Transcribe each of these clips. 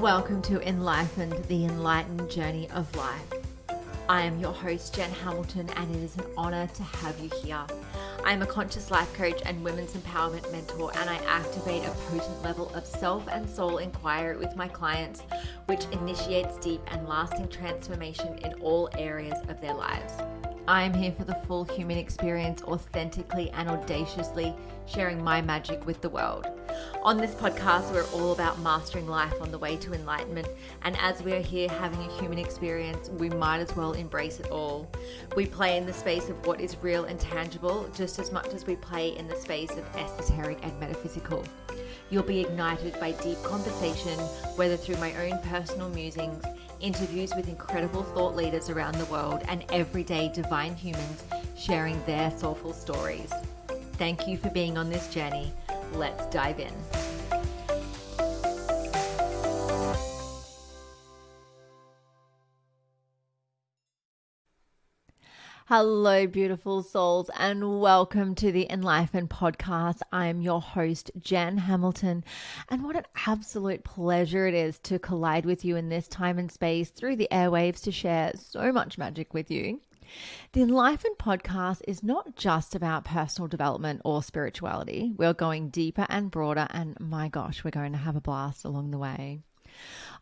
Welcome to enLIFEned, the enlightened journey of life. I am your host, Jen Hamilton, and it is an honor to have you here. I am a conscious life coach and women's empowerment mentor, and I activate a potent level of self and soul inquiry with my clients, which initiates deep and lasting transformation in all areas of their lives. I am here for the full human experience, authentically and audaciously sharing my magic with the world. On this podcast, we're all about mastering life on the way to enlightenment. And as we are here having a human experience, we might as well embrace it all. We play in the space of what is real and tangible, just as much as we play in the space of esoteric and metaphysical. You'll be ignited by deep conversation, whether through my own personal musings, interviews with incredible thought leaders around the world, and everyday divine humans sharing their soulful stories. Thank you for being on this journey. Let's dive in. Hello, beautiful souls, and welcome to the enLIFEned podcast. I am your host, Jen Hamilton, and what an absolute pleasure it is to collide with you in this time and space through the airwaves to share so much magic with you. The enLIFEned podcast is not just about personal development or spirituality. We're going deeper and broader, and my gosh, we're going to have a blast along the way.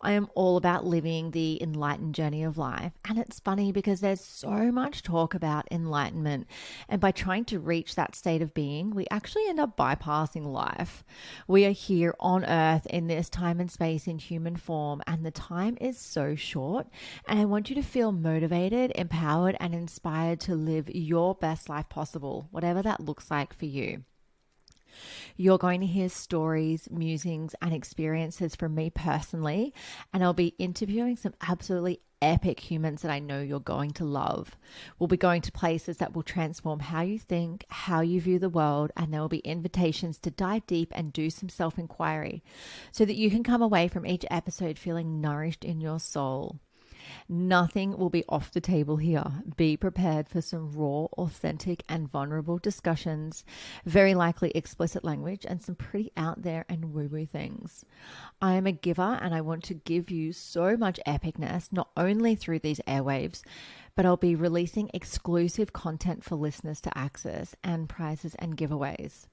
I am all about living the enlightened journey of life. And it's funny because there's so much talk about enlightenment. And by trying to reach that state of being, we actually end up bypassing life. We are here on earth in this time and space in human form, and the time is so short. And I want you to feel motivated, empowered, and inspired to live your best life possible, whatever that looks like for you. You're going to hear stories, musings, and experiences from me personally, and I'll be interviewing some absolutely epic humans that I know you're going to love. We'll be going to places that will transform how you think, how you view the world, and there will be invitations to dive deep and do some self-inquiry so that you can come away from each episode feeling nourished in your soul. Nothing will be off the table here. Be prepared for some raw, authentic, and vulnerable discussions, very likely explicit language, and some pretty out there and woo-woo things. I am a giver, and I want to give you so much epicness, not only through these airwaves, but I'll be releasing exclusive content for listeners to access, and prizes and giveaways.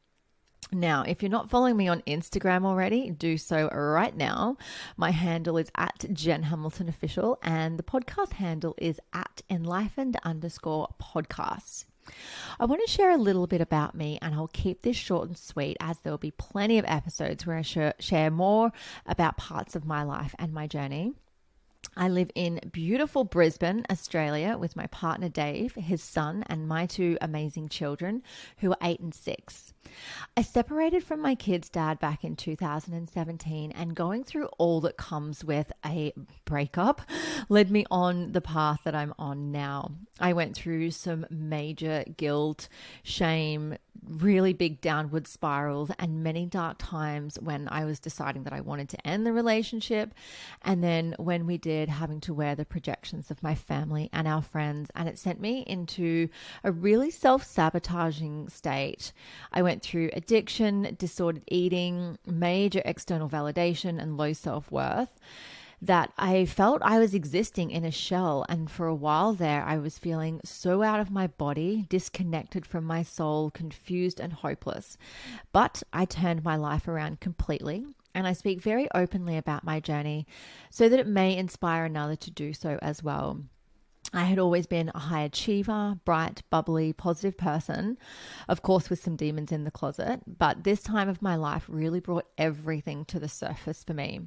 Now, if you're not following me on Instagram already, do so right now. My handle is at Jen Hamilton Official, and the podcast handle is at enLIFEned_podcast. I want to share a little bit about me, and I'll keep this short and sweet as there will be plenty of episodes where I share more about parts of my life and my journey. I live in beautiful Brisbane, Australia, with my partner Dave, his son, and my two amazing children who are 8 and 6. I separated from my kids' dad back in 2017, and going through all that comes with a breakup led me on the path that I'm on now. I went through some major guilt, shame, really big downward spirals, and many dark times when I was deciding that I wanted to end the relationship. And then when we did, having to wear the projections of my family and our friends, and it sent me into a really self-sabotaging state. I went through addiction, disordered eating, major external validation, and low self-worth, that I felt I was existing in a shell. And for a while there, I was feeling so out of my body, disconnected from my soul, confused and hopeless. But I turned my life around completely, and I speak very openly about my journey so that it may inspire another to do so as well. I had always been a high achiever, bright, bubbly, positive person, of course with some demons in the closet, but this time of my life really brought everything to the surface for me.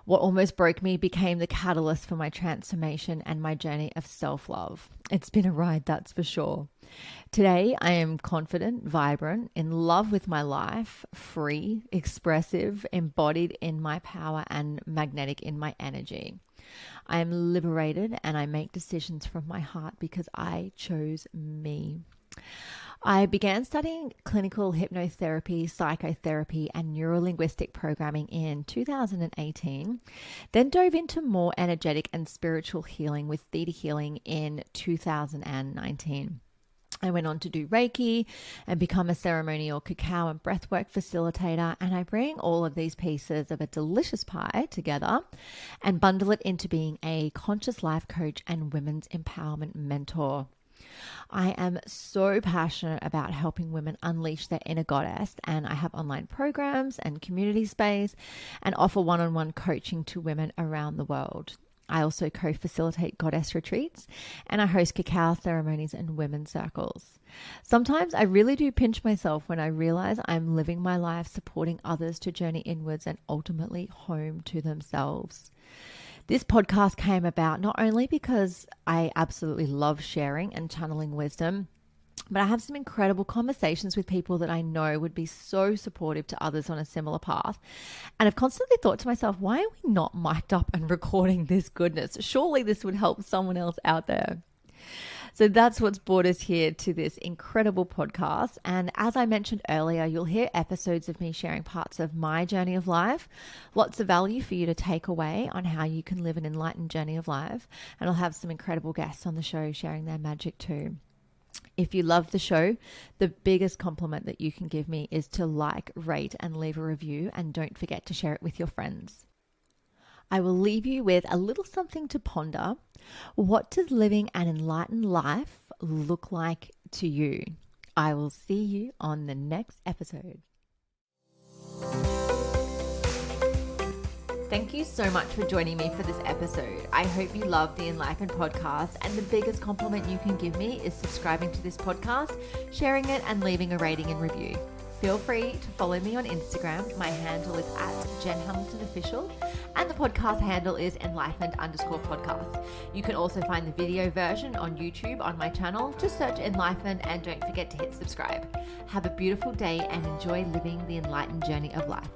What almost broke me became the catalyst for my transformation and my journey of self-love. It's been a ride, that's for sure. Today, I am confident, vibrant, in love with my life, free, expressive, embodied in my power, and magnetic in my energy. I am liberated, and I make decisions from my heart because I chose me. I began studying clinical hypnotherapy, psychotherapy, and neurolinguistic programming in 2018, then dove into more energetic and spiritual healing with theta healing in 2019. I went on to do Reiki and become a ceremonial cacao and breathwork facilitator. And I bring all of these pieces of a delicious pie together and bundle it into being a conscious life coach and women's empowerment mentor. I am so passionate about helping women unleash their inner goddess, and I have online programs and community space and offer one-on-one coaching to women around the world. I also co-facilitate goddess retreats, and I host cacao ceremonies and women's circles. Sometimes I really do pinch myself when I realize I'm living my life supporting others to journey inwards and ultimately home to themselves. This podcast came about not only because I absolutely love sharing and channeling wisdom, but I have some incredible conversations with people that I know would be so supportive to others on a similar path. And I've constantly thought to myself, why are we not mic'd up and recording this goodness? Surely this would help someone else out there. So that's what's brought us here to this incredible podcast. And as I mentioned earlier, you'll hear episodes of me sharing parts of my journey of life, lots of value for you to take away on how you can live an enlightened journey of life. And I'll have some incredible guests on the show sharing their magic too. If you love the show, the biggest compliment that you can give me is to like, rate, and leave a review. And don't forget to share it with your friends. I will leave you with a little something to ponder. What does living an enlightened life look like to you? I will see you on the next episode. Thank you so much for joining me for this episode. I hope you love the enLIFEned podcast, and the biggest compliment you can give me is subscribing to this podcast, sharing it, and leaving a rating and review. Feel free to follow me on Instagram. My handle is @JenHamiltonOfficial, and the podcast handle is enLIFEned_podcast. You can also find the video version on YouTube on my channel. Just search enLIFEned and don't forget to hit subscribe. Have a beautiful day and enjoy living the enlightened journey of life.